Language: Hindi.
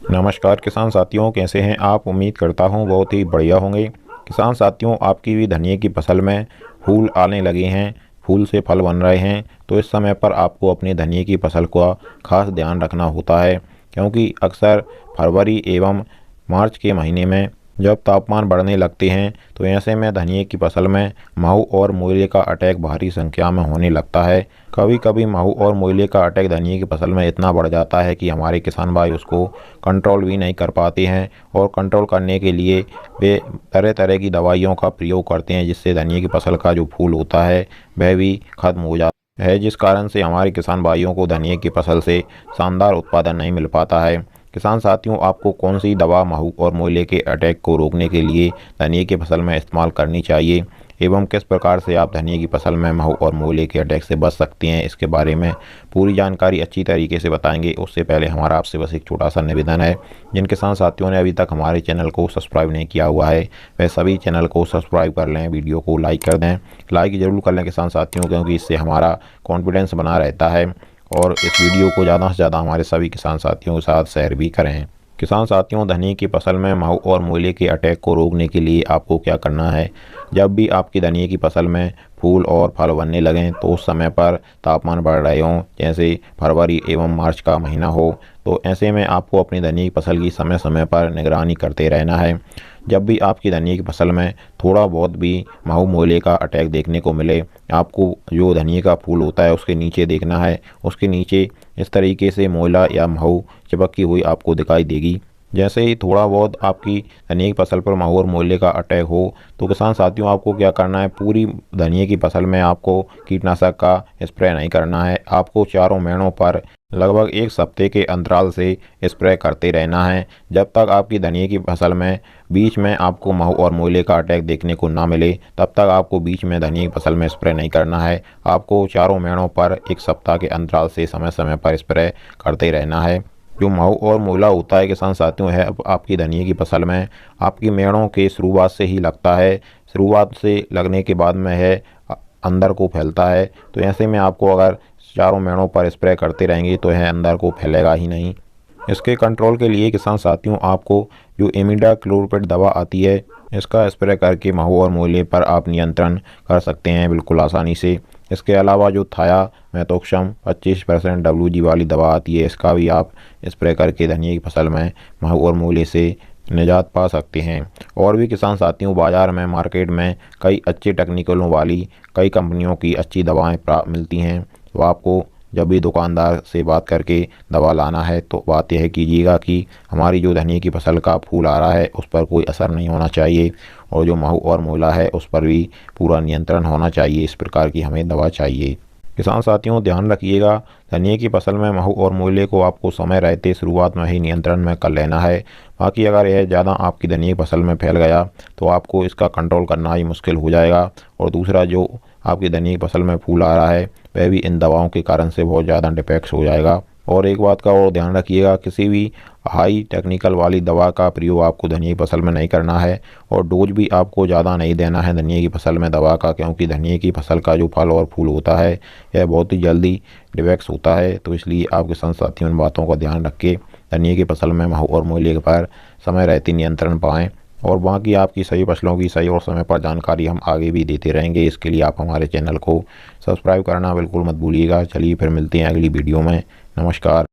नमस्कार किसान साथियों, कैसे हैं आप। उम्मीद करता हूं बहुत ही बढ़िया होंगे। किसान साथियों, आपकी भी धनिया की फसल में फूल आने लगे हैं, फूल से फल बन रहे हैं। तो इस समय पर आपको अपनी धनिया की फसल का खास ध्यान रखना होता है, क्योंकि अक्सर फरवरी एवं मार्च के महीने में जब तापमान बढ़ने लगते हैं तो ऐसे में धनिया की फसल में माहू और मोइले का अटैक भारी संख्या में होने लगता है। कभी कभी माहू और मोइले का अटैक धनिया की फसल में इतना बढ़ जाता है कि हमारे किसान भाई उसको कंट्रोल भी नहीं कर पाते हैं, और कंट्रोल करने के लिए वे तरह तरह की दवाइयों का प्रयोग करते हैं, जिससे धनिया की फसल का जो फूल होता है वह भी खत्म हो जाता है, जिस कारण से हमारे किसान भाइयों को धनिया की फसल से शानदार उत्पादन नहीं मिल पाता है। किसान साथियों, आपको कौन सी दवा माहू और मोइले के अटैक को रोकने के लिए धनिया की फसल में इस्तेमाल करनी चाहिए एवं किस प्रकार से आप धनिया की फसल में माहू और मोइले के अटैक से बच सकते हैं, इसके बारे में पूरी जानकारी अच्छी तरीके से बताएंगे। उससे पहले हमारा आपसे बस एक छोटा सा निवेदन है, जिन किसान साथियों ने अभी तक हमारे चैनल को सब्सक्राइब नहीं किया हुआ है वह सभी चैनल को सब्सक्राइब कर लें, वीडियो को लाइक कर दें। लाइक ज़रूर कर लें किसान साथियों, क्योंकि इससे हमारा कॉन्फिडेंस बना रहता है। और इस वीडियो को ज़्यादा से ज़्यादा हमारे सभी किसान साथियों के साथ शेयर भी करें। किसान साथियों, धनिया की फसल में माहू और मोइले के अटैक को रोकने के लिए आपको क्या करना है। जब भी आपकी धनिया की फसल में फूल और फल बनने लगें तो उस समय पर तापमान बढ़ रहे हों, जैसे फरवरी एवं मार्च का महीना हो, तो ऐसे में आपको अपनी धनिया की फसल की समय समय पर निगरानी करते रहना है। जब भी आपकी धनिया की फसल में थोड़ा बहुत भी माहू मोइले का अटैक देखने को मिले, आपको जो धनिया का फूल होता है उसके नीचे देखना है। उसके नीचे इस तरीके से मोइला या माहू चिपकी हुई आपको दिखाई देगी। जैसे ही थोड़ा बहुत आपकी धनिया की फसल पर माहू और मोइले का अटैक हो तो किसान साथियों, आपको क्या करना है, पूरी धनिया की फसल में आपको कीटनाशक का स्प्रे नहीं करना है। आपको चारों महीनों पर लगभग एक हफ्ते के अंतराल से स्प्रे करते रहना है। जब तक आपकी धनिया की फसल में बीच में आपको माहू और मोइले का अटैक देखने को ना मिले, तब तक आपको बीच में धनिया की फसल में स्प्रे नहीं करना है। आपको चारों महीनों पर एक सप्ताह के अंतराल से समय समय पर स्प्रे करते रहना है। जो माहू और मोइला होता है किसान साथियों, है आपकी धनिया की फसल में आपकी मेड़ों के शुरुआत से ही लगता है। शुरुआत से लगने के बाद में है अंदर को फैलता है। तो ऐसे में आपको अगर चारों मेड़ों पर स्प्रे करते रहेंगे तो यह अंदर को फैलेगा ही नहीं। इसके कंट्रोल के लिए किसान साथियों, आपको जो इमिडाक्लोप्रिड दवा आती है इसका स्प्रे करके माहू और मोइले पर आप नियंत्रण कर सकते हैं बिल्कुल आसानी से। इसके अलावा जो थाया मेथोक्सम 25% WG वाली दवा आती है, इसका भी आप स्प्रे करके धनिया की फसल में माहू और मोइले से निजात पा सकते हैं। और भी किसान साथियों, बाज़ार में मार्केट में कई अच्छे टेक्निकलों वाली कई कंपनियों की अच्छी दवाएँ मिलती हैं। तो आपको जब भी दुकानदार से बात करके दवा लाना है तो बात यह कीजिएगा कि हमारी जो धनिया की फसल का फूल आ रहा है उस पर कोई असर नहीं होना चाहिए, और जो माहू और मोइला है उस पर भी पूरा नियंत्रण होना चाहिए। इस प्रकार की हमें दवा चाहिए। किसान साथियों, ध्यान रखिएगा, धनिया की फसल में माहू और मोइले को आपको समय रहते शुरुआत में ही नियंत्रण में कर लेना है। बाकी अगर यह ज़्यादा आपकी धनिया की फसल में फैल गया तो आपको इसका कंट्रोल करना ही मुश्किल हो जाएगा। और दूसरा, जो आपकी धनिया की फसल में फूल आ रहा है वह भी इन दवाओं के कारण से बहुत ज़्यादा डिफेक्ट हो जाएगा। और एक बात का और ध्यान रखिएगा, किसी भी हाई टेक्निकल वाली दवा का प्रयोग आपको धनिया की फसल में नहीं करना है, और डोज भी आपको ज़्यादा नहीं देना है धनिया की फसल में दवा का, क्योंकि धनिया की फसल का जो फल और फूल होता है यह बहुत ही जल्दी डिफेक्ट होता है। तो इसलिए आप किसान साथियों इन बातों का ध्यान रख के धनिया की फसल में माहू और मोइले पर समय रहते नियंत्रण पाएँ। और बाकी आपकी सभी फसलों की सही और समय पर जानकारी हम आगे भी देते रहेंगे। इसके लिए आप हमारे चैनल को सब्सक्राइब करना बिल्कुल मत भूलिएगा। चलिए फिर मिलते हैं अगली वीडियो में। नमस्कार।